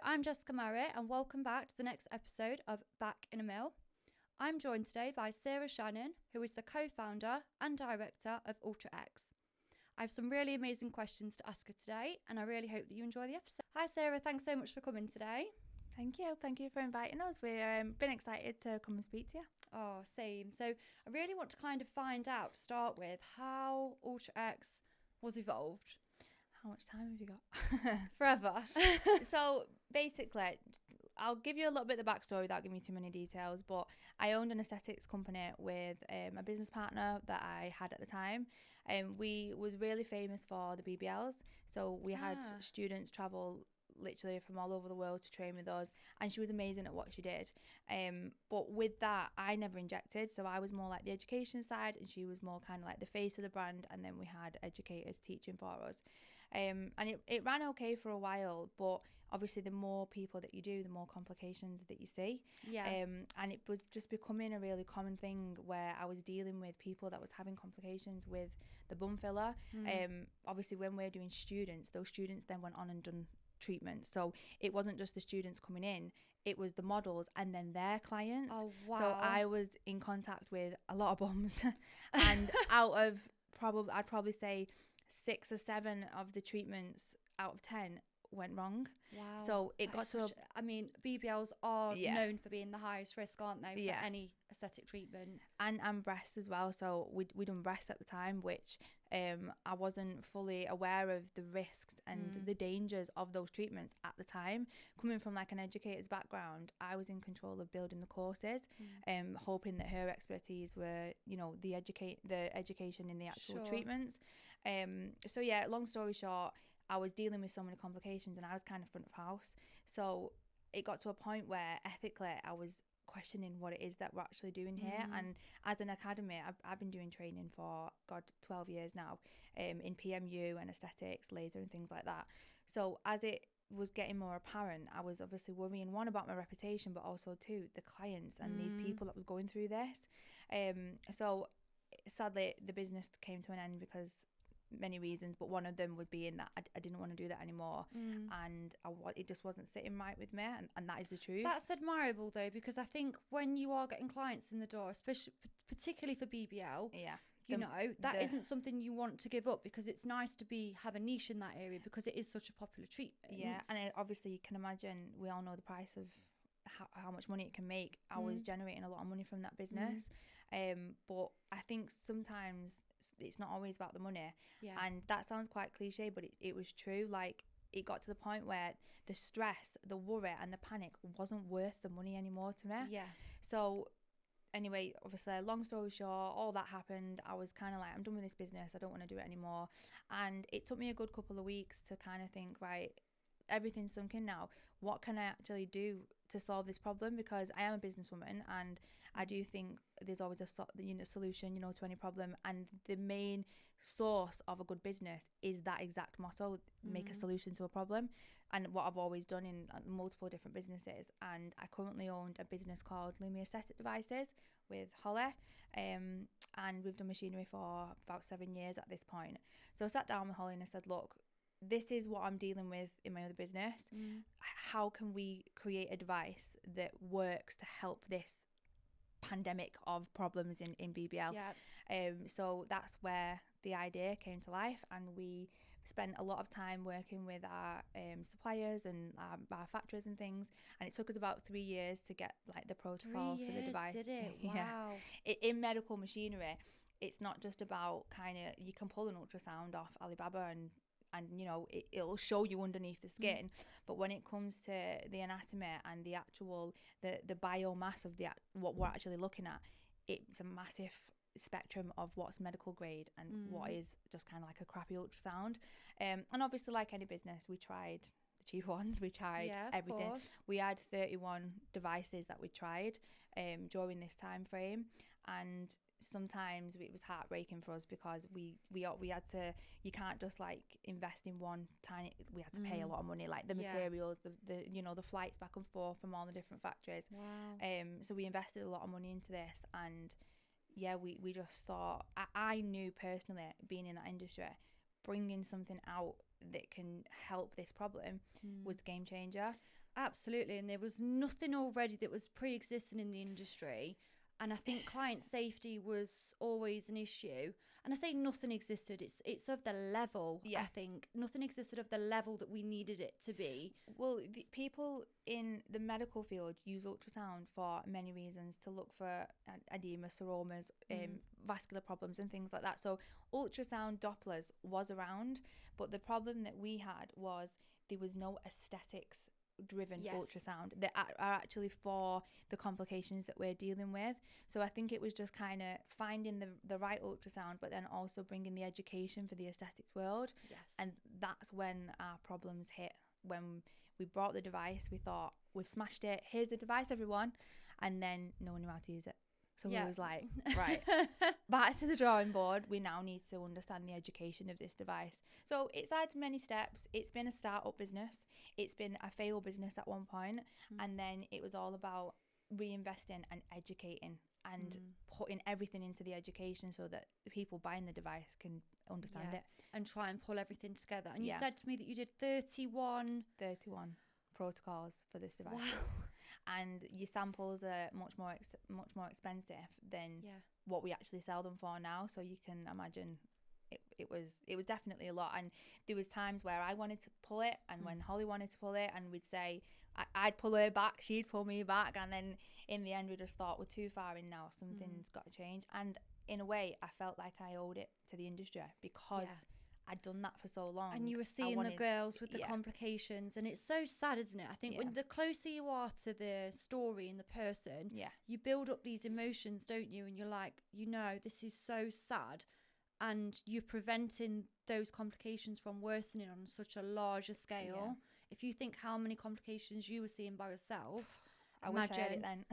I'm Jessica Marriott and welcome back to the next episode of Back in a Mill. I'm joined today by Sarah Shannon, who is the co-founder and director of UltraX. I have some really amazing questions to ask her today and I really hope that you enjoy the episode. Hi Sarah, thanks so much for coming today. Thank you for inviting us. We've been excited to come and speak to you. Oh, same. So I really want to kind of find out, to start with, how UltraX was evolved. How much time have you got? Forever. So basically, I'll give you a little bit of the backstory without giving you too many details, but I owned an aesthetics company with a business partner that I had at the time. We was really famous for the BBLs. So we had students travel literally from all over the world to train with us, and she was amazing at what she did. But with that, I never injected, so I was more like the education side and she was more kind of like the face of the brand, and then we had educators teaching for us. And it ran okay for a while, but obviously the more people that you do, the more complications that you see. And it was just becoming a really common thing where I was dealing with people that was having complications with the bum filler. Obviously when we're doing students, those students then went on and done treatment, so it wasn't just the students coming in, it was the models and then their clients. Oh wow. So I was in contact with a lot of bums and out of I'd probably say 6 or 7 of the treatments out of 10 went wrong. Wow. So it got to I mean, BBLs are known for being the highest risk, aren't they, for any aesthetic treatment? And breast as well. So we done breast at the time, which I wasn't fully aware of the risks and the dangers of those treatments at the time. Coming from like an educator's background, I was in control of building the courses, hoping that her expertise were, you know, the education in the actual treatments. So yeah, long story short, I was dealing with so many complications and I was kind of front of house. So it got to a point where ethically I was questioning what it is that we're actually doing here. And as an academy, I've been doing training for 12 years now, in PMU and aesthetics, laser and things like that. So as it was getting more apparent, I was obviously worrying, one, about my reputation, but also two, the clients and these people that was going through this. So sadly the business came to an end because many reasons, but one of them would be in that I didn't want to do that anymore, and it just wasn't sitting right with me, and that is the truth. That's admirable though, because I think when you are getting clients in the door, especially particularly for BBL, that isn't something you want to give up, because it's nice to have a niche in that area because it is such a popular treatment. And obviously you can imagine, we all know the price of how much money it can make. I was generating a lot of money from that business, but I think sometimes it's not always about the money, and that sounds quite cliche, but it was true. Like, it got to the point where the stress, the worry and the panic wasn't worth the money anymore to me. So anyway, obviously, long story short, all that happened. I was kind of like, I'm done with this business, I don't want to do it anymore. And it took me a good couple of weeks to kind of think, right, everything's sunk in now, what can I actually do to solve this problem? Because I am a businesswoman and I do think there's always a solution, to any problem, and the main source of a good business is that exact motto, make a solution to a problem. And what I've always done in multiple different businesses, and I currently owned a business called Lumi Aesthetic Devices with Holly, and we've done machinery for about 7 years at this point. So I sat down with Holly and I said, look, this is what I'm dealing with in my other business. How can we create a device that works to help this pandemic of problems in BBL? So that's where the idea came to life, and we spent a lot of time working with our suppliers and our factories and things, and it took us about 3 years to get like the protocol for the device. Did it? Wow. In medical machinery, it's not just about you can pull an ultrasound off Alibaba and it'll show you underneath the skin, but when it comes to the anatomy and the actual the biomass of what we're actually looking at, it's a massive spectrum of what's medical grade and what is just kind of like a crappy ultrasound. And obviously, like any business, we tried the cheap ones, we tried everything. We had 31 devices that we tried during this time frame, and sometimes it was heartbreaking for us because we had to, you can't just like invest in one tiny, we had to pay a lot of money, like the materials, the flights back and forth from all the different factories. So we invested a lot of money into this, and we just thought, I knew personally, being in that industry, bringing something out that can help this problem was game changer. Absolutely. And there was nothing already that was pre-existing in the industry. And I think client safety was always an issue. And I say nothing existed. It's of the level, I think. Nothing existed of the level that we needed it to be. Well, people in the medical field use ultrasound for many reasons, to look for edema, seromas, vascular problems and things like that. So ultrasound Dopplers was around, but the problem that we had was there was no aesthetics driven ultrasound that are actually for the complications that we're dealing with. So I think it was just kind of finding the right ultrasound, but then also bringing the education for the aesthetics world. And that's when our problems hit. When we brought the device, we thought, we've smashed it, here's the device, everyone. And then no one knew how to use it. So we was like, right, back to the drawing board. We now need to understand the education of this device. So it's had many steps. It's been a start-up business. It's been a failed business at one point. And then it was all about reinvesting and educating and putting everything into the education so that the people buying the device can understand it. And try and pull everything together. And you said to me that you did 31 protocols for this device. Wow. And your samples are much more expensive than what we actually sell them for now. So you can imagine it was definitely a lot. And there was times where I wanted to pull it, and when Holly wanted to pull it, and we'd say I'd pull her back, she'd pull me back, and then in the end we just thought, we're too far in now, something's got to change. And in a way I felt like I owed it to the industry, because I'd done that for so long. And you were seeing the girls with the complications, and it's so sad, isn't it? I think when the closer you are to the story and the person, you build up these emotions, don't you? And you're like, this is so sad, and you're preventing those complications from worsening on such a larger scale. If you think how many complications you were seeing by yourself, I wish I had it then.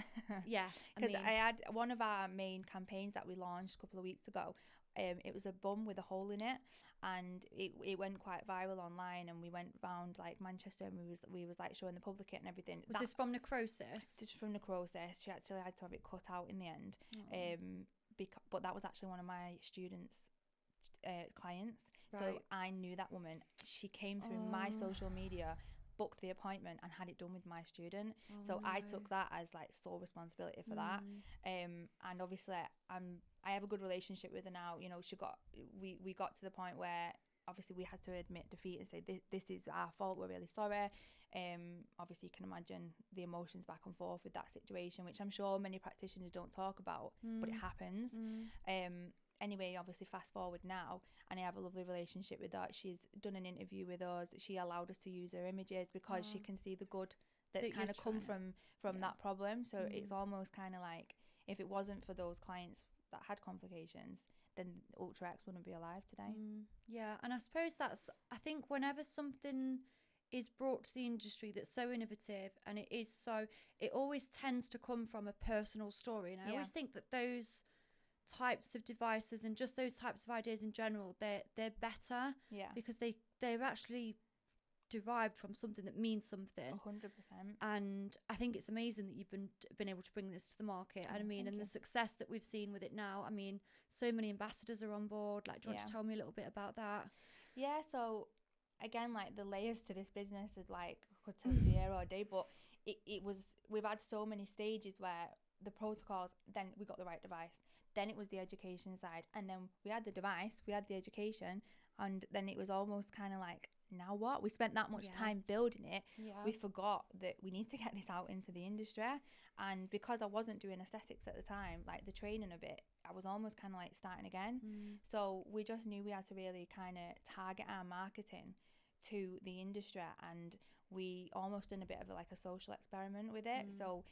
Because I had one of our main campaigns that we launched a couple of weeks ago. It was a bum with a hole in it, and it went quite viral online, and we went round like Manchester, and we was like showing the public it and everything. Was this from necrosis? This is from necrosis. She actually had to have it cut out in the end. But that was actually one of my students' clients. Right. So I knew that woman. She came through my social media, booked the appointment, and had it done with my student. So I took that as like sole responsibility for that. And obviously I have a good relationship with her now. We got to the point where obviously we had to admit defeat and say this is our fault, we're really sorry. Obviously you can imagine the emotions back and forth with that situation, which I'm sure many practitioners don't talk about, but it happens. Anyway, obviously fast forward now, and I have a lovely relationship with her. She's done an interview with us. She allowed us to use her images because she can see the good that's kind of come from that problem. So it's almost kind of like, if it wasn't for those clients that had complications, then UltraX wouldn't be alive today. Yeah, and I suppose I think whenever something is brought to the industry that's so innovative, and it always tends to come from a personal story. And I always think that those types of devices and just those types of ideas in general, they're better because they're actually derived from something that means something. 100%. And I think it's amazing that you've been able to bring this to the market. And the success that we've seen with it now. I mean, so many ambassadors are on board. Like, do you want to tell me a little bit about that? Yeah, so again, like the layers to this business is like, I could tell you the air all day, but we've had so many stages where the protocols, then we got the right device, then it was the education side, and then we had the device, we had the education, and then it was almost kind of like, now what? We spent that much time building it. We forgot that we need to get this out into the industry. And because I wasn't doing aesthetics at the time, like the training of it, I was almost kind of like starting again. So we just knew we had to really kind of target our marketing to the industry, and we almost done a bit of like a social experiment with it. So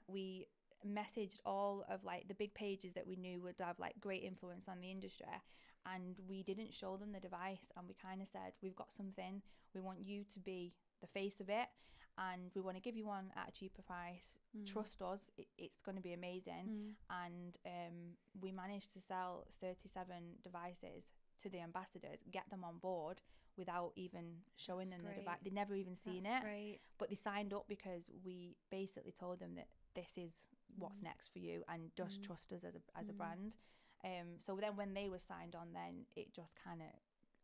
we messaged all of like the big pages that we knew would have like great influence on the industry, and we didn't show them the device, and we kind of said, we've got something, we want you to be the face of it, and we want to give you one at a cheaper price. Trust us, it's going to be amazing. And we managed to sell 37 devices to the ambassadors, get them on board without even showing them the device. They'd never even seen it. But they signed up because we basically told them that this is what's next for you, and just trust us as a brand. So then when they were signed on, then it just kind of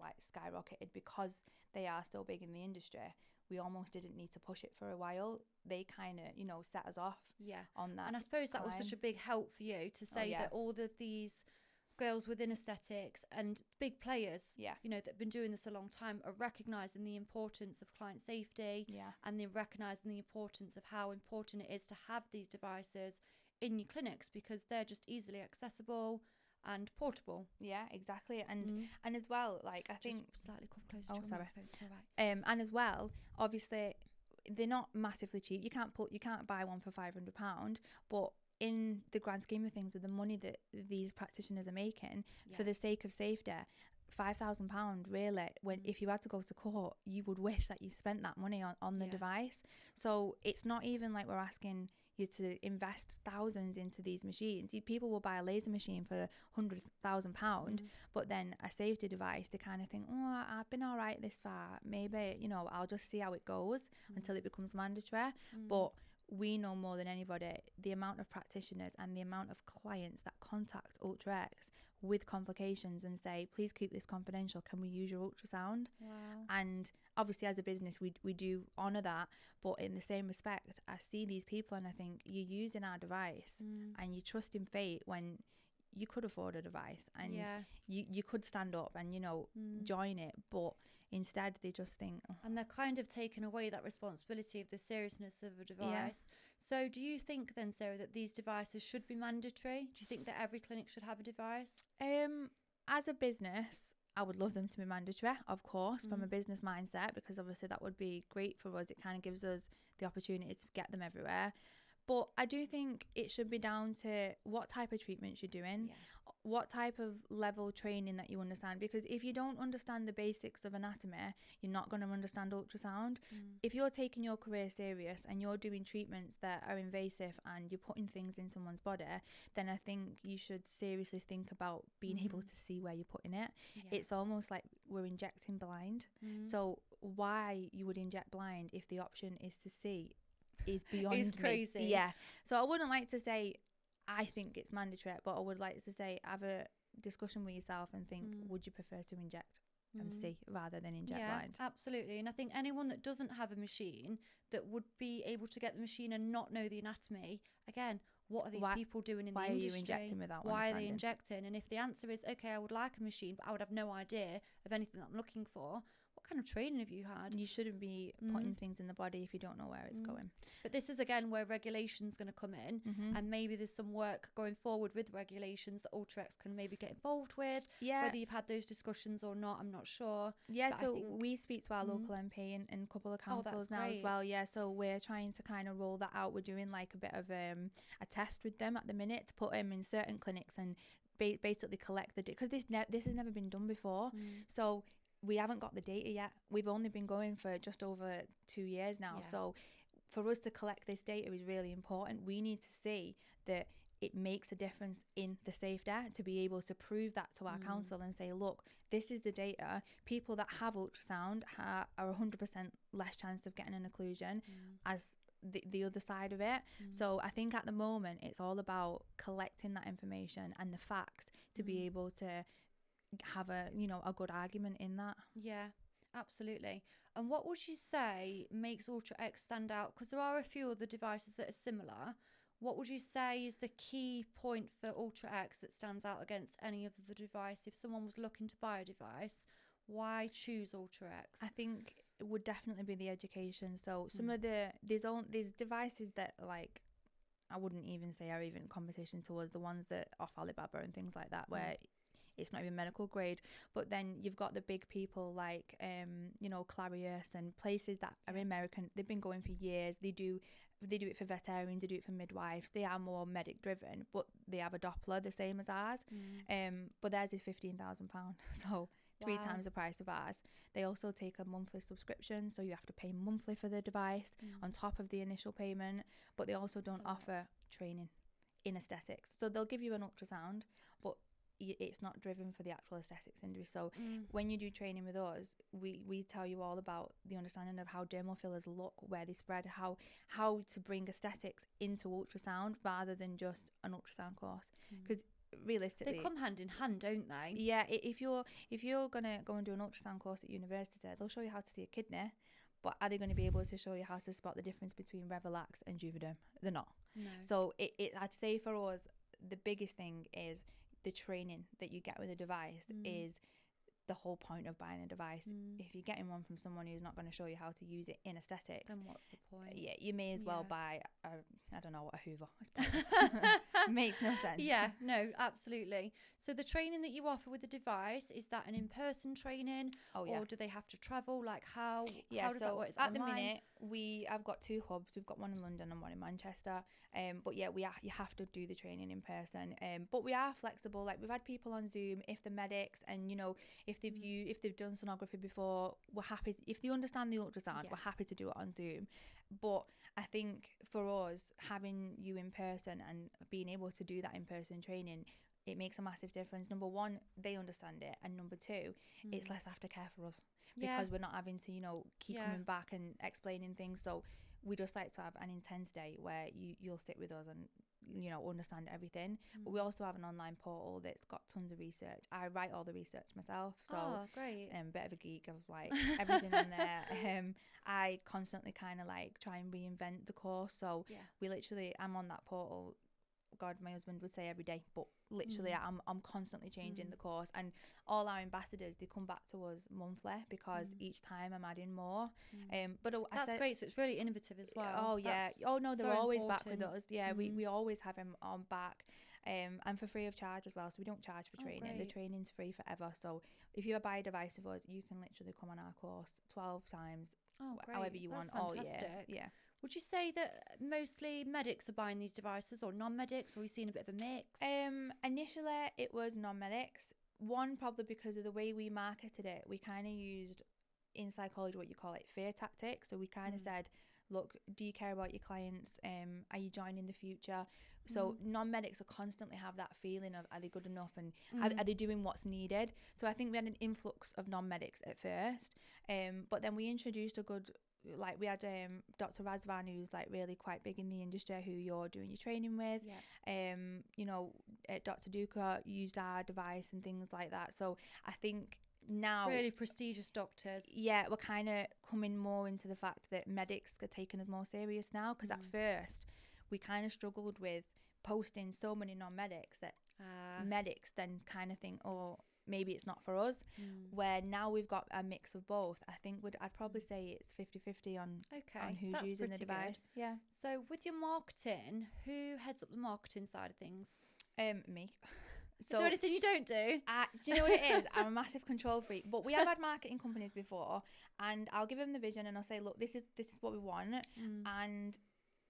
like skyrocketed because they are so big in the industry. We almost didn't need to push it for a while. They kind of, you know, set us off on that. And I suppose that was such a big help for you to say that all of these girls within aesthetics and big players, you know, that have been doing this a long time are recognising the importance of client safety and they're recognising the importance of how important it is to have these devices in your clinics because they're just easily accessible and portable. Yeah, exactly. And as well, like I think just slightly come closer to your microphone. It's all right. And as well, obviously they're not massively cheap. You can't buy one for £500, but in the grand scheme of things, of the money that these practitioners are making for the sake of safety, £5,000 really, when if you had to go to court, you would wish that you spent that money on the device. So it's not even like we're asking you to invest thousands into these machines. People will buy a laser machine for £100,000, but then a safety device, they kind of think, oh, I've been all right this far, maybe, you know, I'll just see how it goes until it becomes mandatory. But we know more than anybody the amount of practitioners and the amount of clients that contact UltraX with complications and say, please keep this confidential, can we use your ultrasound? And obviously as a business we do honour that, but in the same respect I see these people and I think, you're using our device and you trust in fate when you could afford a device and you could stand up and, you know, join it, but instead they just think and they're kind of taking away that responsibility of the seriousness of a device. So do you think then, Sarah, that these devices should be mandatory? Do you think that every clinic should have a device? As a business, I would love them to be mandatory, of course, from a business mindset, because obviously that would be great for us. It kind of gives us the opportunity to get them everywhere. But I do think it should be down to what type of treatments you're doing, what type of level training that you understand. Because if you don't understand the basics of anatomy, you're not going to understand ultrasound. If you're taking your career serious and you're doing treatments that are invasive and you're putting things in someone's body, then I think you should seriously think about being able to see where you're putting it. It's almost like we're injecting blind. So why you would inject blind if the option is to see is beyond it's crazy. Me. So I wouldn't like to say I think it's mandatory, but I would like to say have a discussion with yourself and think, would you prefer to inject and see rather than inject blind? Absolutely. And I think anyone that doesn't have a machine that would be able to get the machine and not know the anatomy, again, what are these people doing in the industry? Why are you injecting without Why are they injecting? And if the answer is, okay, I would like a machine, but I would have no idea of anything that I'm looking for, what kind of training have you had? You shouldn't be putting things in the body if you don't know where it's going. But this is again where regulation's going to come in, and maybe there's some work going forward with regulations that UltraX can maybe get involved with. Whether you've had those discussions or not, I'm not sure. So we speak to our local MP and a couple of councils now as well. So we're trying to kind of roll that out. We're doing like a bit of a test with them at the minute to put them in certain clinics and basically collect the because this has never been done before. So we haven't got the data yet. We've only been going for just over 2 years now. So for us to collect this data is really important. We need to see that it makes a difference in the safety to be able to prove that to our council and say, look, this is the data. People that have ultrasound are 100% less chance of getting an occlusion as the other side of it. So I think at the moment it's all about collecting that information and the facts to be able to have a good argument in that. Absolutely. And what would you say makes UltraX stand out? Because there are a few other devices that are similar. What would you say is the key point for UltraX that stands out against any of the device? If someone was looking to buy a device, why choose UltraX? I think it would definitely be the education. So some of there's devices that, like, I wouldn't even say are even competition towards the ones that off Alibaba and things like that, where it's not even medical grade. But then you've got the big people like Clarius and places that are American. They've been going for years. They do it for veterinarians, they do it for midwives. They are more medic driven, but they have a Doppler the same as ours. But theirs is £15,000, so 3 times the price of ours. They also take a monthly subscription, so you have to pay monthly for the device on top of the initial payment. But they also don't offer training in aesthetics, so they'll give you an ultrasound, but it's not driven for the actual aesthetics industry. So when you do training with us, we tell you all about the understanding of how dermal fillers look, where they spread, how to bring aesthetics into ultrasound rather than just an ultrasound course. Because realistically, they come hand in hand, don't they? Yeah, if you're gonna go and do an ultrasound course at university, they'll show you how to see a kidney, but are they going to be able to show you how to spot the difference between Revelax and Juvederm? They're not. No. So I'd say for us, the biggest thing is the training that you get with a device is the whole point of buying a device. If you're getting one from someone who's not going to show you how to use it in aesthetics, Then what's the point? yeah, you may as well buy I don't know, a Hoover. I suppose. Makes no sense. Yeah, no, absolutely. So the training that you offer with the device, is that an in-person training? Oh yeah. Or do they have to travel? Like how does so that work? Is it at online? the minute I've got 2 hubs. We've got one in London and one in Manchester. But yeah, you have to do the training in person. But we are flexible. Like we've had people on Zoom if they're medics, and you know, if they've done sonography before, we're happy. If they understand the ultrasound, we're happy to do it on Zoom. But I think for us, having you in person and being able to do that in person training, it makes a massive difference. Number one, they understand it, and number two, it's less aftercare for us because we're not having to, you know, keep coming back and explaining things. So we just like to have an intense day where you'll sit with us and, you know, understand everything. But we also have an online portal that's got tons of research. I write all the research myself, so great. Bit of a geek of like everything in there. I constantly kind of like try and reinvent the course. So I'm on that portal. God, my husband would say every day, but literally I'm constantly changing the course, and all our ambassadors, they come back to us monthly because each time I'm adding more. But that's great. So it's really innovative as well. Oh yeah. That's oh no, they're so always important. back with us. Yeah, we always have him on back. And for free of charge as well, so we don't charge for training. The training's free forever. So if you buy a device of us, you can literally come on our course 12 times, however you want. Fantastic. Yeah. Would you say that mostly medics are buying these devices, or non-medics, or are you seeing a bit of a mix? Initially it was non-medics. One, probably because of the way we marketed it, we kind of used in psychology what you call it fear tactics. So we kind of said, look, do you care about your clients? Are you joining the future? So non-medics will constantly have that feeling of, are they good enough, and are they doing what's needed? So I think we had an influx of non-medics at first, but then we introduced we had Dr. Razvan, who's like really quite big in the industry, who you're doing your training with. You know, Dr. Duca used our device and things like that. So I think now, really prestigious doctors. Yeah, we're kind of coming more into the fact that medics are taking us more serious now, because at first we kind of struggled with posting so many non-medics that medics then kind of think, oh, maybe it's not for us. Where now we've got a mix of both. I think I'd probably say it's 50-50 on who's using the device. Good. Yeah. So with your marketing, who heads up the marketing side of things? Me. So, is there anything you don't do? Do you know what it is? I'm a massive control freak. But we have had marketing companies before, and I'll give them the vision and I'll say, look, this is what we want. And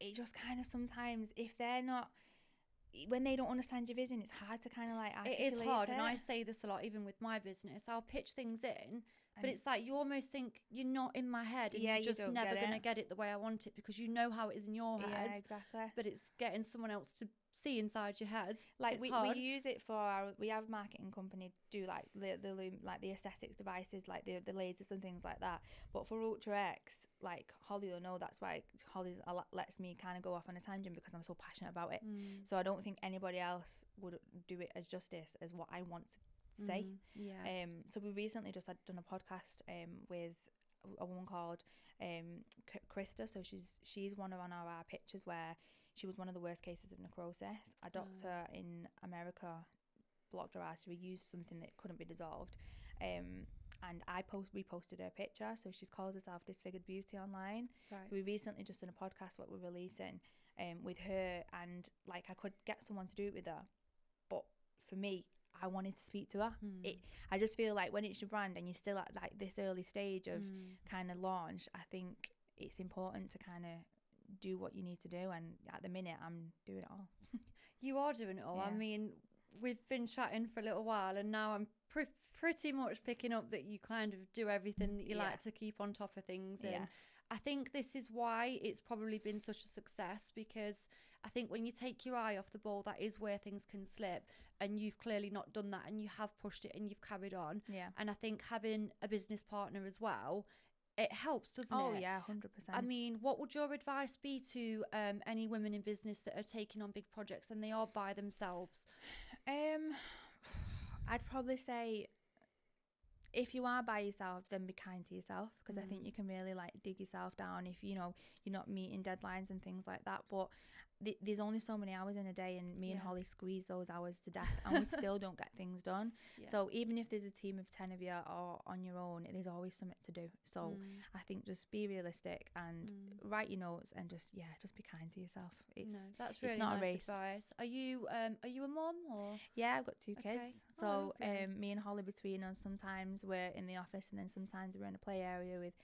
it just kind of sometimes, if they're not, when they don't understand your vision, it's hard to kind of like articulate it is hard, and I say this a lot even with my business. I'll pitch things in, but it's like you almost think you're not in my head, and you're just never going to get it the way I want it, because you know how it is in your head. Yeah, exactly. But it's getting someone else to see inside your head. Like we use it for we have marketing company do like the aesthetics devices, like the lasers and things like that. But for Ultra X, like Holly will know, that's why Holly lets me kind of go off on a tangent, because I'm so passionate about it. So I don't think anybody else would do it as justice as what I want to say. So we recently just had done a podcast with a woman called Krista. So she's one of our pictures where she was one of the worst cases of necrosis. A doctor in America blocked her artery, used something that couldn't be dissolved, and I reposted her picture. So she calls herself Disfigured Beauty online. We recently just done a podcast what we're releasing with her, and like I could get someone to do it with her, but for me, I wanted to speak to her. I just feel like when it's your brand and you're still at like this early stage of kind of launch, I think it's important to kind of do what you need to do, and at the minute I'm doing it all. You are doing it all. I mean, we've been chatting for a little while, and now I'm pretty much picking up that you kind of do everything that you like to keep on top of things. And I think this is why it's probably been such a success, because I think when you take your eye off the ball, that is where things can slip, and you've clearly not done that, and you have pushed it and you've carried on. And I think having a business partner as well, it helps, doesn't it? Oh yeah, 100%. I mean, what would your advice be to any women in business that are taking on big projects and they are by themselves? I'd probably say, if you are by yourself, then be kind to yourself, because I think you can really like dig yourself down if you're not meeting deadlines and things like that. But there's only so many hours in a day, and me and Holly squeeze those hours to death, and we still don't get things done. So even if there's a team of 10 of you or on your own, there's always something to do. So I think just be realistic and write your notes, and just be kind to yourself. That's really it's not nice a race. advice. Are you a mom or? Yeah, I've got 2 kids. So lovely. me and Holly, between us, sometimes we're in the office, and then sometimes we're in a play area with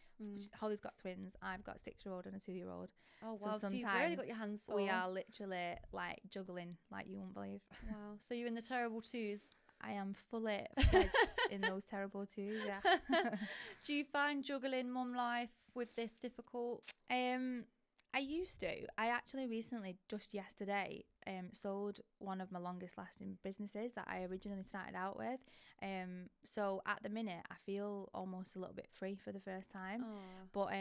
Holly's got twins, I've got a 6-year-old and a 2-year-old. Oh wow, so you've really got your hands full. We are literally like juggling like you won't believe. Wow, so you're in the terrible twos. I am fully fledged in those terrible twos, yeah. Do you find juggling mum life with this difficult? I used to. I actually recently, just yesterday, sold one of my longest lasting businesses that I originally started out with. So at the minute, I feel almost a little bit free for the first time. But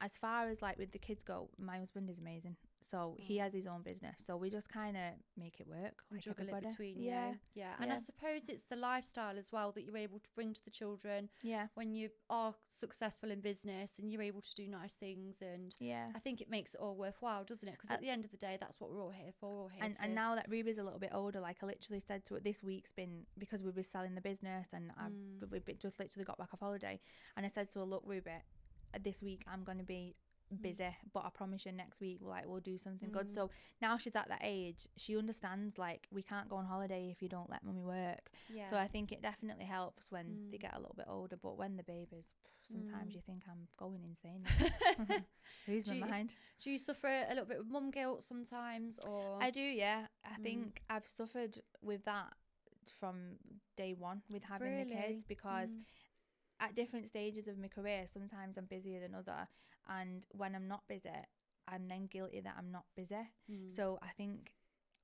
as far as like with the kids go, my husband is amazing. So he has his own business. So we just kind of make it work. Like juggle everybody. it between you. Yeah. And I suppose it's the lifestyle as well that you're able to bring to the children. Yeah. When you are successful in business and you're able to do nice things. And I think it makes it all worthwhile, doesn't it? Because at the end of the day, that's what we're all here for. We're all here and now that Ruby's a little bit older, like I literally said to it, this week's been because we were selling the business, and we've just literally got back off holiday. And I said to her, look, Ruby, this week I'm going to be busy, but I promise you next week we'll do something good. So now she's at that age, she understands like we can't go on holiday if you don't let mummy work. So I think it definitely helps when they get a little bit older. But when the babies, sometimes you think I'm going insane. Lose my mind. Do you suffer a little bit of mum guilt sometimes? Or I do, yeah. I think I've suffered with that from day one with having the kids, because at different stages of my career, sometimes I'm busier than other, and when I'm not busy, I'm then guilty that I'm not busy. So I think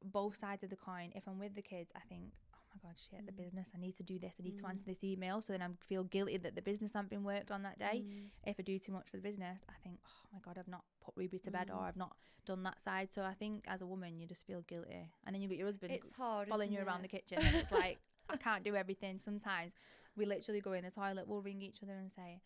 both sides of the coin. If I'm with the kids, I think, oh my god, shit, the business, I need to do this, I need to answer this email, so then I feel guilty that the business hasn't been worked on that day. If I do too much for the business, I think, oh my god, I've not put Ruby to bed, or I've not done that side. So I think as a woman, you just feel guilty, and then you've got your husband following you around the kitchen, and it's like, I can't do everything. Sometimes we literally go in the toilet, we'll ring each other and say,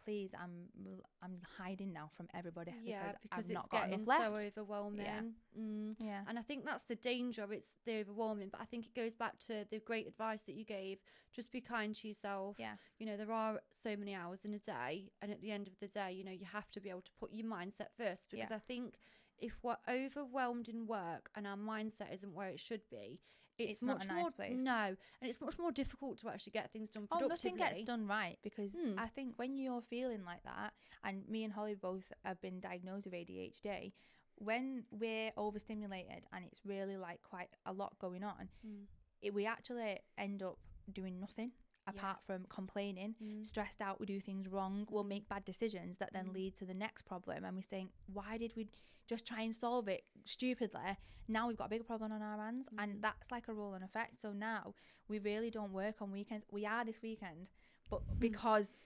please, I'm hiding now from everybody, because I've not got enough left. It's getting so overwhelming. And I think that's the danger. It's the overwhelming, but I think it goes back to the great advice that you gave. Just be kind to yourself. There are so many hours in a day, and at the end of the day, you have to be able to put your mindset first, because I think if we're overwhelmed in work and our mindset isn't where it should be, it's much not a nice place. No, and it's much more difficult to actually get things done productively. Nothing gets done right, because I think when you're feeling like that, and me and Holly both have been diagnosed with ADHD, when we're overstimulated and it's really like quite a lot going on, we actually end up doing nothing apart from complaining, stressed out, we do things wrong, we'll make bad decisions that then lead to the next problem, and we're saying, why did we just try and solve it stupidly? Now we've got a bigger problem on our hands, and that's like a roll-on effect. So now we really don't work on weekends. We are this weekend, but because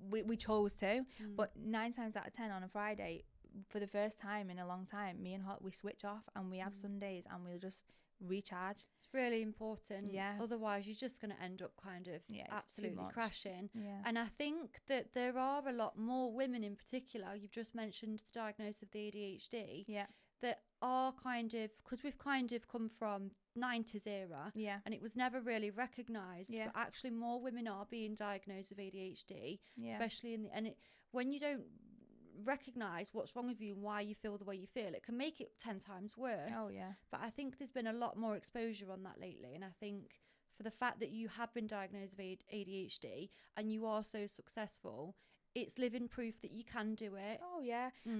we chose to, but 9 times out of 10 on a Friday, for the first time in a long time, me and Hot, we switch off, and we have Sundays, and we'll just recharge. It's really important. Otherwise you're just going to end up kind of absolutely crashing. And I think that there are a lot more women in particular, you've just mentioned the diagnosis of the ADHD, that are kind of, because we've kind of come from 90s era, and it was never really recognised, but actually more women are being diagnosed with ADHD, especially in the, when you don't recognise what's wrong with you and why you feel the way you feel, it can make it 10 times worse. But I think there's been a lot more exposure on that lately, and I think for the fact that you have been diagnosed with ADHD and you are so successful, it's living proof that you can do it.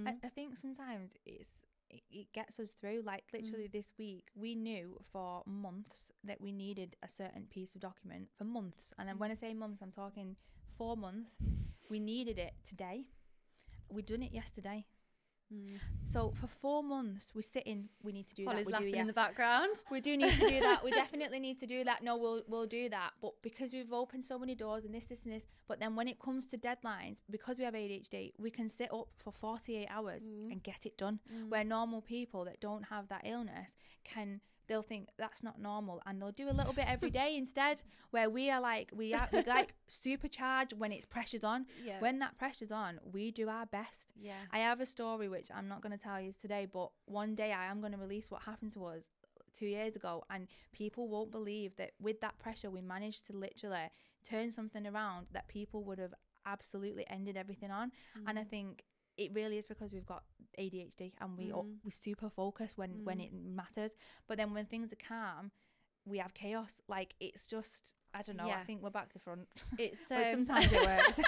I think sometimes it gets us through. Like literally this week, we knew for months that we needed a certain piece of document for months, and then when I say months, I'm talking 4 months. We needed it today. We'd done it yesterday. So for 4 months we sit in, we need to do Holly's that. laughing in the background. We do need to do that. We definitely need to do that. No, we'll do that. But because we've opened so many doors and this and this, but then when it comes to deadlines, because we have ADHD, we can sit up for 48 hours and get it done. Where normal people that don't have that illness they'll think that's not normal, and they'll do a little bit every day instead, where we like supercharged when it's pressure's on. When that pressure's on, we do our best. I have a story which I'm not going to tell you today, but one day I am going to release what happened to us 2 years ago, and people won't believe that with that pressure we managed to literally turn something around that people would have absolutely ended everything on. And I think it really is because we've got ADHD and we super focus when it matters, but then when things are calm we have chaos. Like, it's just, I don't know, I think we're back to front. It's but sometimes it works.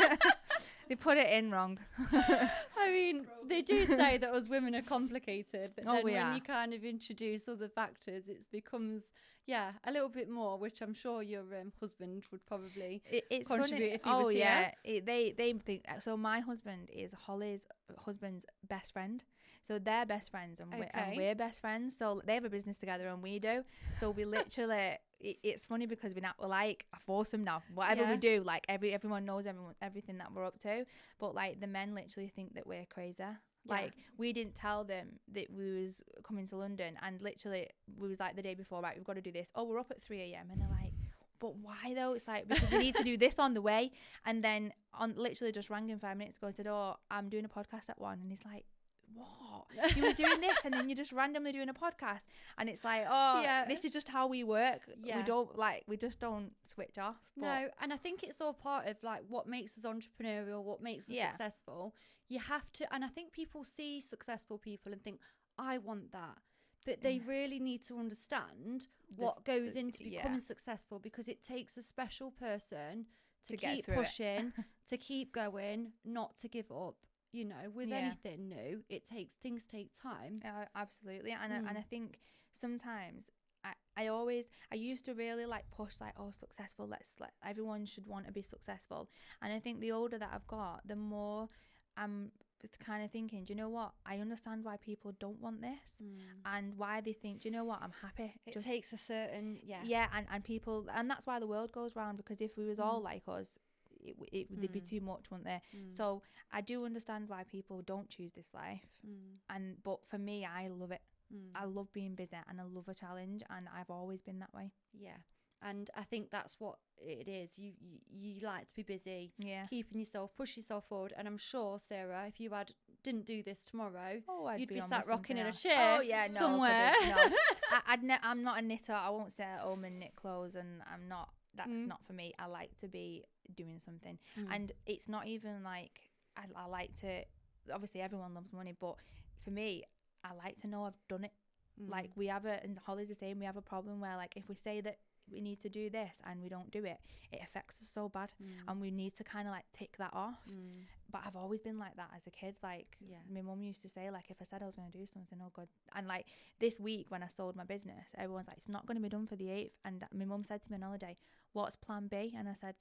They put it in wrong. I mean, they do say that us women are complicated, but then when are. you kind of introduce other factors, it becomes a little bit more, which I'm sure your husband would probably it's contribute funny. if he was here. They think so. My husband is Holly's husband's best friend, so they're best friends, and we're best friends. So they have a business together, and we do. So we literally, it's funny because we're like a foursome now. Whatever we do, like everyone knows everything that we're up to. But like the men literally think that we're crazy. Like, we didn't tell them that we was coming to London, and literally we was like the day before, right, we've got to do this. Oh, we're up at 3 a.m. and they're like, but why though? It's like, because we need to do this on the way. And then literally just rang him 5 minutes ago and said, oh, I'm doing a podcast at 1. And he's like, what? You were doing this and then you're just randomly doing a podcast. And it's like, this is just how we work. We just don't switch off. No, and I think it's all part of like what makes us entrepreneurial, what makes us successful. You have to, and I think people see successful people and think, I want that. But they really need to understand what goes into becoming successful, because it takes a special person to keep pushing, to keep going, not to give up. You know, with anything new, things take time. Absolutely. And I think sometimes I used to really like push like, oh, successful, everyone should want to be successful. And I think the older that I've got, the more I'm kind of thinking, do you know what? I understand why people don't want this and why they think, do you know what? I'm happy. It takes a certain, and people, and that's why the world goes round, because if we was all like us, they'd be too much, wouldn't they? So I do understand why people don't choose this life, but for me, I love it. I love being busy and I love a challenge, and I've always been that way. And I think that's what it is. You like to be busy, keeping yourself, push yourself forward. And I'm sure, Sarah, if you didn't do this tomorrow, you'd be sat rocking in a chair somewhere. I'm not a knitter. I won't sit at home and knit clothes, and I'm not. That's not for me. I like to be doing something, and it's not even like I like to. Obviously, everyone loves money, but for me, I like to know I've done it. Like, we have and Holly's the same. We have a problem where, like, if we say that we need to do this and we don't do it, it affects us so bad, and we need to kind of like tick that off. But I've always been like that as a kid. Like, my mum used to say, like, if I said I was going to do something, oh god. And like this week when I sold my business, everyone's like, it's not going to be done for the 8th. And my mum said to me on holiday, what's plan B? And I said,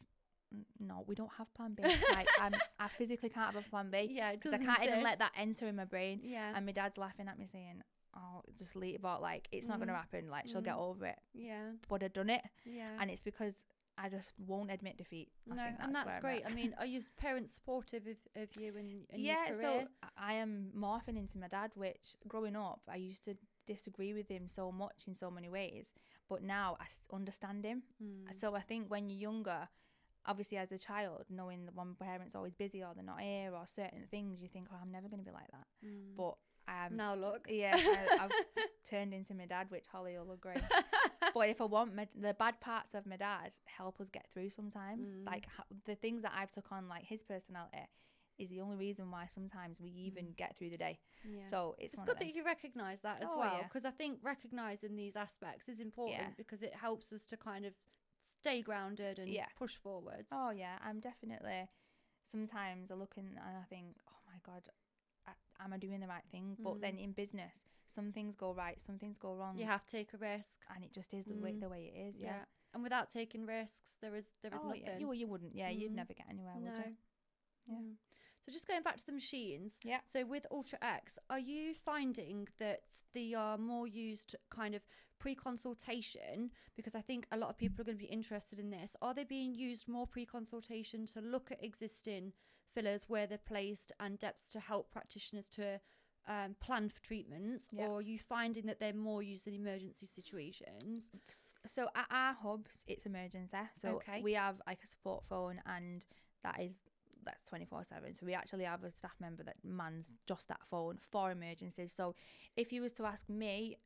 no, we don't have plan B. Like, I physically can't have a plan B, because I can't even let that enter in my brain. And my dad's laughing at me saying, oh, just leave it, like, it's not going to happen, like, she'll get over it. But I've done it, and it's because I just won't admit defeat. And that's great. I mean, are your parents supportive of you and your career? So I am morphing into my dad, which growing up I used to disagree with him so much in so many ways, but now I understand him. So I think when you're younger, obviously as a child, knowing that one parent's always busy or they're not here or certain things, you think, oh, I'm never going to be like that. But now look, I've turned into my dad, which Holly will agree. But if I want the bad parts of my dad help us get through sometimes, like the things that I've took on, like his personality, is the only reason why sometimes we even get through the day. So it's good that you recognise that as well, because I think recognising these aspects is important, because it helps us to kind of stay grounded and push forwards. I'm definitely, sometimes I look and I think, oh my god, am I doing the right thing? But then in business, some things go right, some things go wrong. You have to take a risk, and it just is the way it is. And without taking risks, there is nothing. You wouldn't. You'd never get anywhere, would you? So So just going back to the machines. Yeah. So with Ultra X, are you finding that they are more used kind of pre-consultation? Because I think a lot of people are going to be interested in this. Are they being used more pre-consultation to look at existing fillers, where they're placed, and depths to help practitioners to plan for treatments? Yeah. Or are you finding that they're more used in emergency situations? So at our hubs, it's emergency. So we have like a support phone, and that's 24/7. So we actually have a staff member that mans just that phone for emergencies. So if you was to ask me,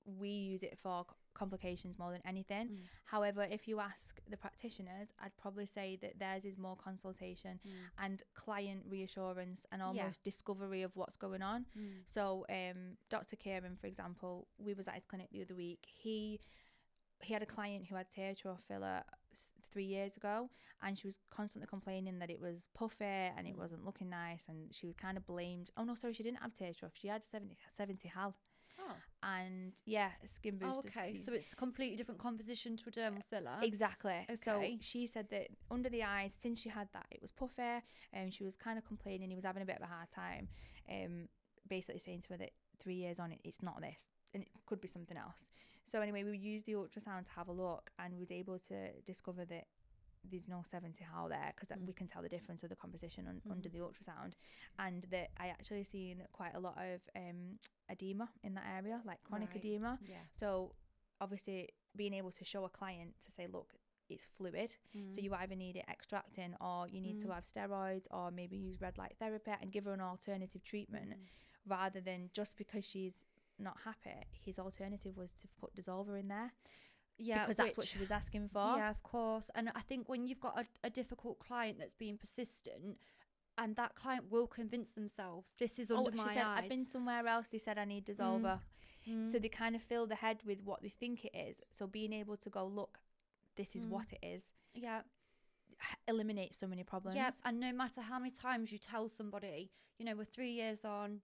we use it for complications more than anything. However, if you ask the practitioners, I'd probably say that theirs is more consultation and client reassurance and almost discovery of what's going on. So Dr. Kieran, for example, we was at his clinic the other week. He had a client who had tear trough filler 3 years ago, and she was constantly complaining that it was puffy and it wasn't looking nice, and she was kind of blamed. Oh no, sorry, she didn't have tear trough. She had 70 Hal. Oh. And skin booster. Oh, okay. So it's a completely different composition to a dermal filler. Exactly. Okay. So she said that under the eyes, since she had that, it was puffy, and she was kind of complaining. He was having a bit of a hard time, basically saying to her that 3 years on, it's not this, and it could be something else. So anyway, we used the ultrasound to have a look, and was able to discover that there's no 70 Hal there, because we can tell the difference of the composition under the ultrasound, and that I actually seen quite a lot of edema in that area, like chronic edema. So obviously being able to show a client to say, look, it's fluid, so you either need it extracting, or you need to have steroids, or maybe use red light therapy, and give her an alternative treatment, rather than just because she's not happy, his alternative was to put dissolver in there. Yeah, because that's what she was asking for. Yeah, of course. And I think when you've got a difficult client that's being persistent, and that client will convince themselves, this is under my eyes. I've been somewhere else, they said I need dissolver. So they kind of fill the head with what they think it is. So being able to go, look, this is what it is. Yeah. Eliminates so many problems. Yeah, and no matter how many times you tell somebody, we're 3 years on,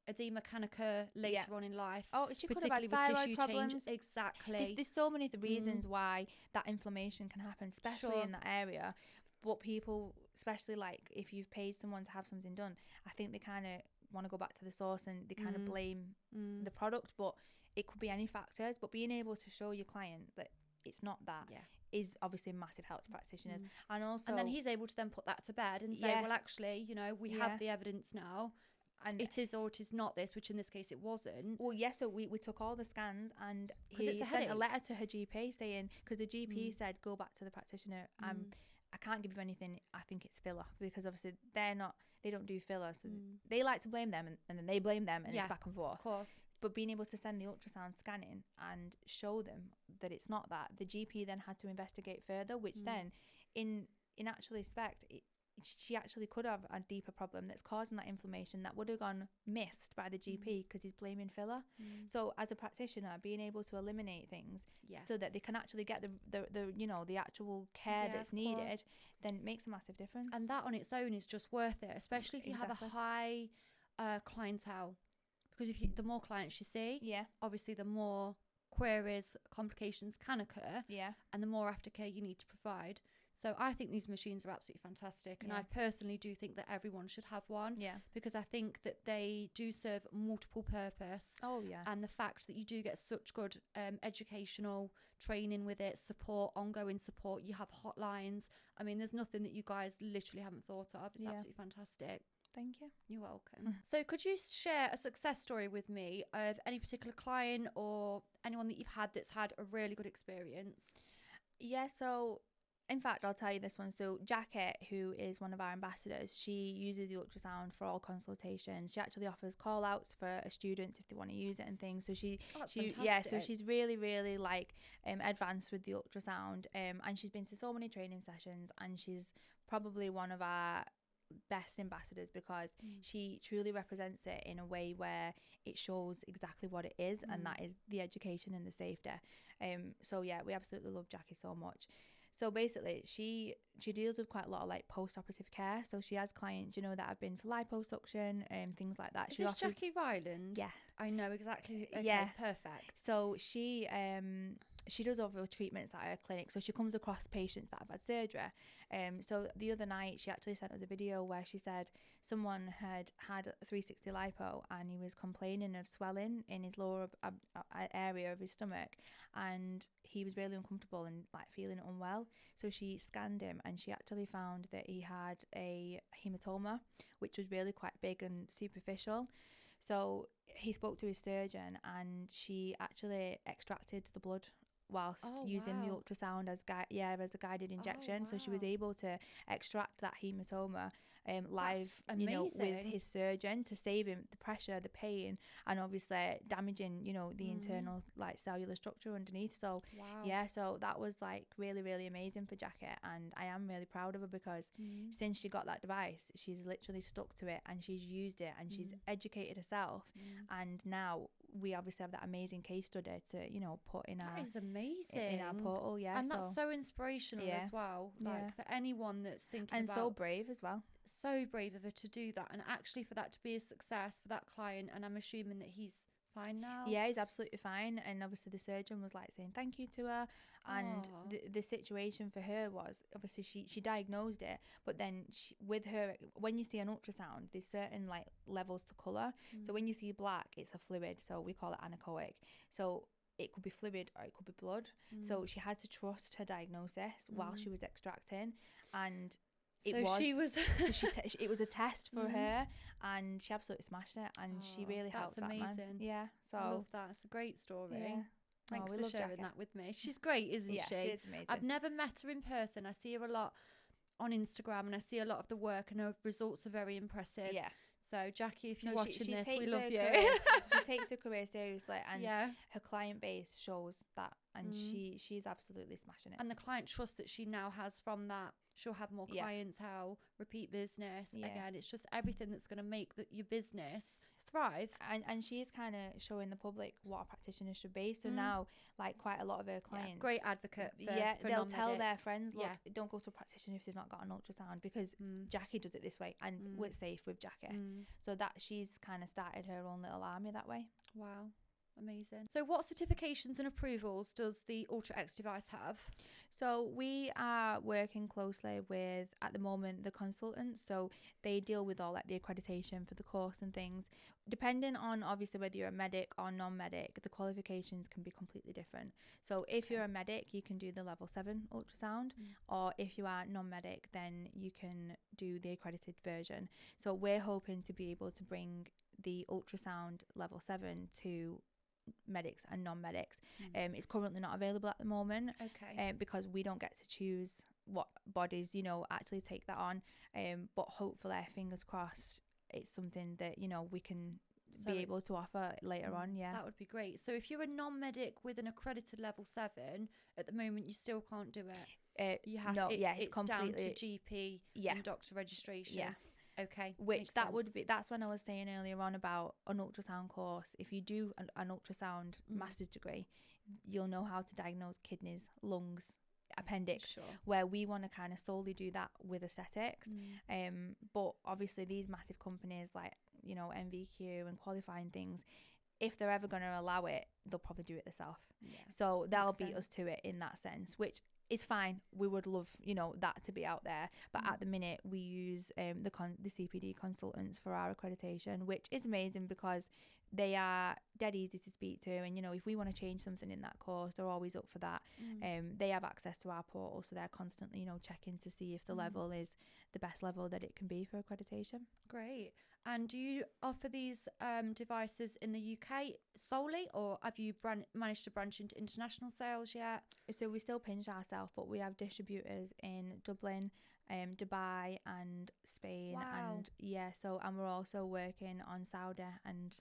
edema can occur later on in life. Oh, she could have had thyroid problems. Change. Exactly. There's so many reasons why that inflammation can happen, especially in that area. But people, especially like if you've paid someone to have something done, I think they kind of want to go back to the source, and they kind of blame the product. But it could be any factors. But being able to show your client that it's not that is obviously a massive help to practitioners. And then he's able to then put that to bed and say, well, actually, we have the evidence now. And it is or it is not this, which in this case it wasn't. Well, yes, so we took all the scans, and he sent a letter to her GP saying, because the GP said, go back to the practitioner, I can't give you anything, I think it's filler, because obviously they don't do filler, so they like to blame them, and then they blame them, and it's back and forth. Of course. But being able to send the ultrasound scanning and show them that it's not that, the GP then had to investigate further, which then in actual respect, she actually could have a deeper problem that's causing that inflammation that would have gone missed by the GP because he's blaming filler. So as a practitioner, being able to eliminate things so that they can actually get the actual care that's needed, then makes a massive difference. And that on its own is just worth it, especially if you have a high clientele, because the more clients you see, obviously the more queries, complications can occur, and the more aftercare you need to provide. So I think these machines are absolutely fantastic, and I personally do think that everyone should have one, because I think that they do serve multiple purpose. And the fact that you do get such good educational training with it, support, ongoing support, you have hotlines. I mean, there's nothing that you guys literally haven't thought of. It's absolutely fantastic. Thank you. You're welcome. So could you share a success story with me of any particular client or anyone that you've had that's had a really good experience? Yeah, so in fact, I'll tell you this one. So Jackie, who is one of our ambassadors, she uses the ultrasound for all consultations. She actually offers call outs for students if they want to use it and things. So so she's really, really advanced with the ultrasound. And she's been to so many training sessions, and she's probably one of our best ambassadors, because she truly represents it in a way where it shows exactly what it is, and that is the education and the safety. So yeah, we absolutely love Jackie so much. So basically, she deals with quite a lot of post-operative care. So she has clients, that have been for liposuction and things like that. Is this Jackie Ryland? Yeah, I know exactly. Okay, yeah, perfect. So she she does other treatments at her clinic, so she comes across patients that have had surgery. So the other night she actually sent us a video where she said someone had a 360 lipo and he was complaining of swelling in his lower area of his stomach, and he was really uncomfortable and like feeling unwell. So she scanned him and she actually found that he had a hematoma, which was really quite big and superficial. So he spoke to his surgeon and she actually extracted the blood whilst using the ultrasound as a guided injection. So she was able to extract that hematoma live, you know, with his surgeon to save him the pressure, the pain, and obviously damaging, you know, the internal like cellular structure underneath. So so that was like really, really amazing for Jackie, and I am really proud of her because since she got that device, she's literally stuck to it and she's used it and she's educated herself, and now we obviously have that amazing case study to, you know, put in that is amazing in our portal. And that's so inspirational as well, like for anyone that's thinking and about, so brave as well, so brave of her to do that, and actually for that to be a success for that client. And I'm assuming that he's fine now. Yeah, he's absolutely fine, and obviously the surgeon was like saying thank you to her. And the situation for her was obviously she diagnosed it, but then with her, when you see an ultrasound, there's certain like levels to colour. So when you see black, it's a fluid, so we call it anechoic. So it could be fluid or it could be blood. So she had to trust her diagnosis while she was extracting, and it was a test for her, and she absolutely smashed it, and she really helped that man. Yeah, so I love that. It's a great story. Yeah. Thanks for sharing that with me. She's great, isn't she? She is amazing. I've never met her in person. I see her a lot on Instagram and I see a lot of the work, and her results are very impressive. Yeah. So Jackie, if you're watching this, we love you. She takes her career seriously, and her client base shows that, and she's absolutely smashing it. And the client trust that she now has from that, she'll have more clientele, repeat business. Again, it's just everything that's going to make your business thrive. And she is kind of showing the public what a practitioner should be. So now, like, quite a lot of her clients, great advocate for they'll tell their friends, look, don't go to a practitioner if they've not got an ultrasound, because Jackie does it this way, and we're safe with Jackie. So that she's kind of started her own little army that way. Wow. Amazing. So what certifications and approvals does the Ultra X device have? So we are working closely with, at the moment, the consultants. So they deal with all like the accreditation for the course and things. Depending on obviously whether you're a medic or non-medic, the qualifications can be completely different. So if you're a medic, you can do the level 7 ultrasound, or if you are non-medic, then you can do the accredited version. So we're hoping to be able to bring the ultrasound level 7 to medics and non-medics. It's currently not available at the moment, because we don't get to choose what bodies, you know, actually take that on, but hopefully, fingers crossed, it's something that, you know, we can be able to offer later on. That would be great. So if you're a non-medic with an accredited level 7 at the moment, you still can't do it. You have it's completely down to GP and doctor registration. Okay. Which that would be, that's when I was saying earlier on about an ultrasound course. If you do an ultrasound master's degree, you'll know how to diagnose kidneys, lungs, appendix, where we want to kind of solely do that with aesthetics. But obviously these massive companies like, you know, MVQ and qualifying things, if they're ever going to allow it, they'll probably do it themselves. So they'll beat us to it in that sense, which is fine. We would love, you know, that to be out there, but at the minute we use the CPD consultants for our accreditation, which is amazing because they are dead easy to speak to, and you know, if we want to change something in that course, they're always up for that. They have access to our portal, so they're constantly, you know, checking to see if the level is the best level that it can be for accreditation. Great. And do you offer these devices in the UK solely, or have you managed to branch into international sales yet? So we still pinch ourselves, but we have distributors in Dublin, Dubai and Spain. And and we're also working on Saudi and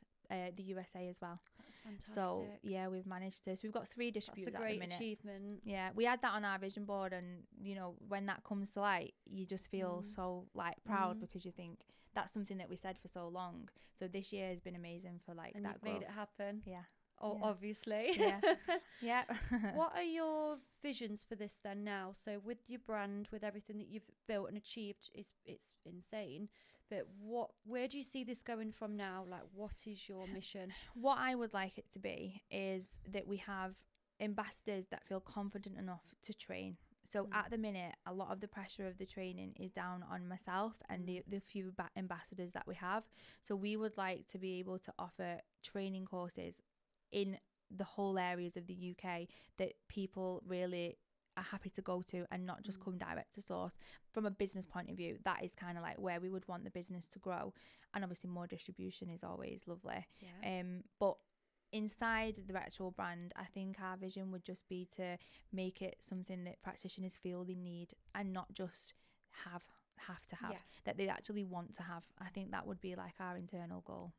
the USA as well. That's fantastic. So we've managed to. So we've got 3 distributors at the minute. That's a great achievement. Yeah, we had that on our vision board, and you know, when that comes to light, you just feel so like proud because you think that's something that we said for so long. So this year has been amazing for like and that growth. Made it happen. Obviously. What are your visions for this then now? So with your brand, with everything that you've built and achieved, it's insane. But where do you see this going from now? Like, what is your mission? What I would like it to be is that we have ambassadors that feel confident enough to train. So at the minute, a lot of the pressure of the training is down on myself and the few ambassadors that we have. So we would like to be able to offer training courses in the whole areas of the UK that people really are happy to go to, and not just come direct to source. From a business point of view, that is kind of like where we would want the business to grow. And obviously more distribution is always lovely. But inside the actual brand, I think our vision would just be to make it something that practitioners feel they need, and not just have to have, that they actually want to have. I think that would be like our internal goal.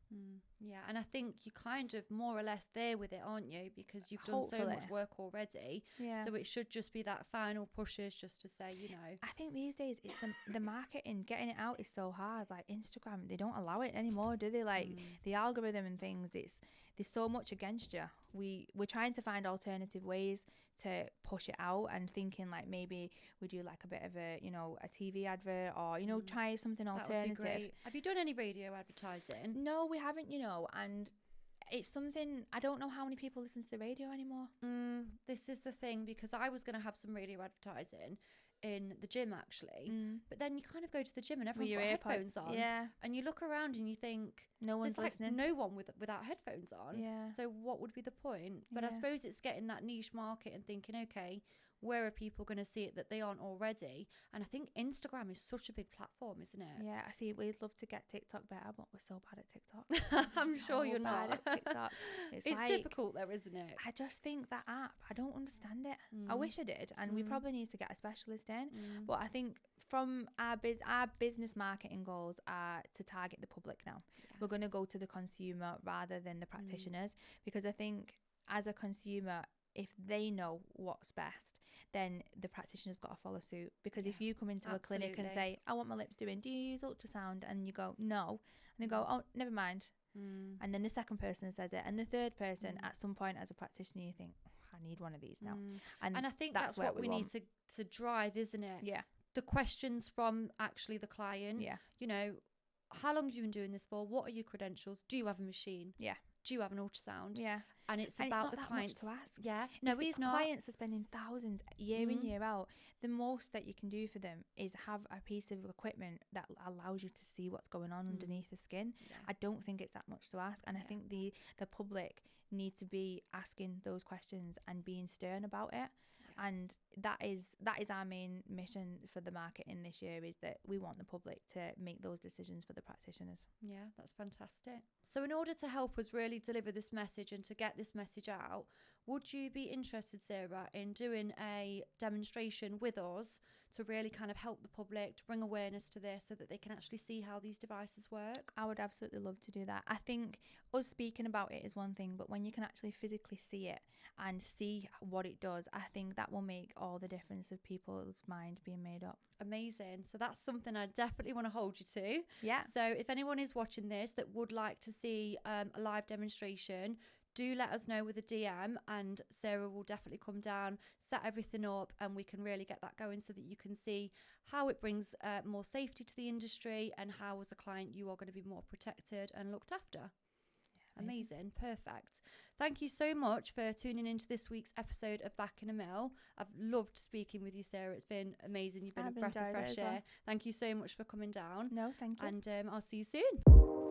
Yeah, and I think you're kind of more or less there with it, aren't you? Because you've done so much work already. So it should just be that final pushes just to say, you know. I think these days it's the marketing, getting it out is so hard. Like Instagram, they don't allow it anymore, do they? Like the algorithm and things, there's so much against you. We're trying to find alternative ways to push it out, and thinking like maybe we do like a bit of a, you know, a TV advert, or, you know, try something alternative. That would be great. Have you done any radio advertising? No, we haven't, you know, and it's something, I don't know how many people listen to the radio anymore. This is the thing, because I was going to have some radio advertising in the gym actually, but then you kind of go to the gym and everyone's got headphones on, and you look around and you think no one's listening. No one without headphones on, so what would be the point? But I suppose it's getting that niche market and thinking, okay, where are people going to see it that they aren't already? And I think Instagram is such a big platform, isn't it? Yeah, I see. We'd love to get TikTok better, but we're so bad at TikTok. I'm sure you're not. At TikTok. It's like, difficult though, isn't it? I just think that app, I don't understand it. I wish I did, and we probably need to get a specialist in. But I think from our business marketing goals are to target the public now. We're going to go to the consumer rather than the practitioners, because I think as a consumer, if they know what's best, then the practitioner's got to follow suit. Because if you come into a clinic and say, I want my lips doing, do you use ultrasound? And you go, no. And they go, oh, never mind. And then the second person says it. And the third person, at some point as a practitioner, you think, I need one of these now. And I think that's what we need to drive, isn't it? Yeah. The questions from actually the client. Yeah. You know, how long have you been doing this for? What are your credentials? Do you have a machine? Yeah. Do you have an ultrasound? Yeah. And it's about the clients to ask. Yeah. No, if these clients are spending thousands year in, year out, the most that you can do for them is have a piece of equipment that allows you to see what's going on underneath the skin. I don't think it's that much to ask. And I think the public need to be asking those questions and being stern about it. And that is our main mission for the marketing this year, is that we want the public to make those decisions for the practitioners. Yeah, that's fantastic. So in order to help us really deliver this message and to get this message out, would you be interested, Sarah, in doing a demonstration with us to really kind of help the public, to bring awareness to this so that they can actually see how these devices work? I would absolutely love to do that. I think us speaking about it is one thing, but when you can actually physically see it and see what it does, I think that will make all the difference of people's mind being made up. Amazing. So that's something I definitely want to hold you to. Yeah. So if anyone is watching this that would like to see a live demonstration, do let us know with a DM, and Sarah will definitely come down, set everything up, and we can really get that going so that you can see how it brings more safety to the industry, and how as a client you are going to be more protected and looked after. Yeah, amazing. Perfect. Thank you so much for tuning into this week's episode of Back in a Mill. I've loved speaking with you, Sarah. It's been amazing. You've been a breath of fresh air. Thank you so much for coming down. No, thank you. And I'll see you soon.